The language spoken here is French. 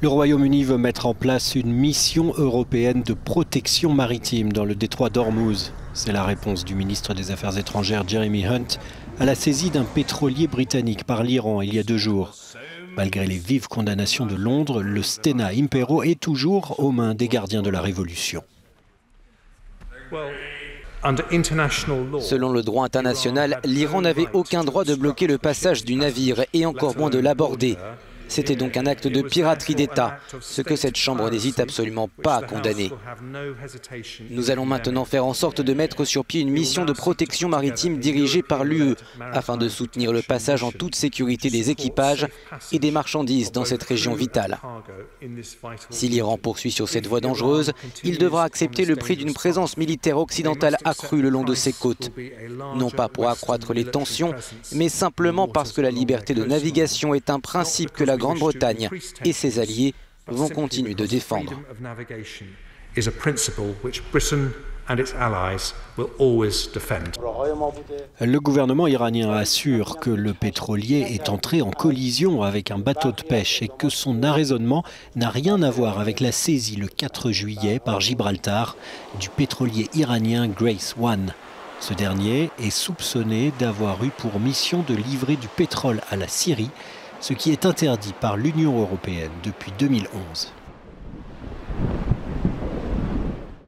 Le Royaume-Uni veut mettre en place une mission européenne de protection maritime dans le détroit d'Ormuz. C'est la réponse du ministre des Affaires étrangères Jeremy Hunt à la saisie d'un pétrolier britannique par l'Iran il y a 2 jours. Malgré les vives condamnations de Londres, le Stena Impero est toujours aux mains des gardiens de la Révolution. Selon le droit international, l'Iran n'avait aucun droit de bloquer le passage du navire et encore moins de l'aborder. C'était donc un acte de piraterie d'État, ce que cette Chambre n'hésite absolument pas à condamner. Nous allons maintenant faire en sorte de mettre sur pied une mission de protection maritime dirigée par l'UE, afin de soutenir le passage en toute sécurité des équipages et des marchandises dans cette région vitale. Si l'Iran poursuit sur cette voie dangereuse, il devra accepter le prix d'une présence militaire occidentale accrue le long de ses côtes. Non pas pour accroître les tensions, mais simplement parce que la liberté de navigation est un principe que la Grande-Bretagne et ses alliés vont continuer de défendre. Le gouvernement iranien assure que le pétrolier est entré en collision avec un bateau de pêche et que son arraisonnement n'a rien à voir avec la saisie le 4 juillet par Gibraltar du pétrolier iranien Grace One. Ce dernier est soupçonné d'avoir eu pour mission de livrer du pétrole à la Syrie, ce qui est interdit par l'Union européenne depuis 2011.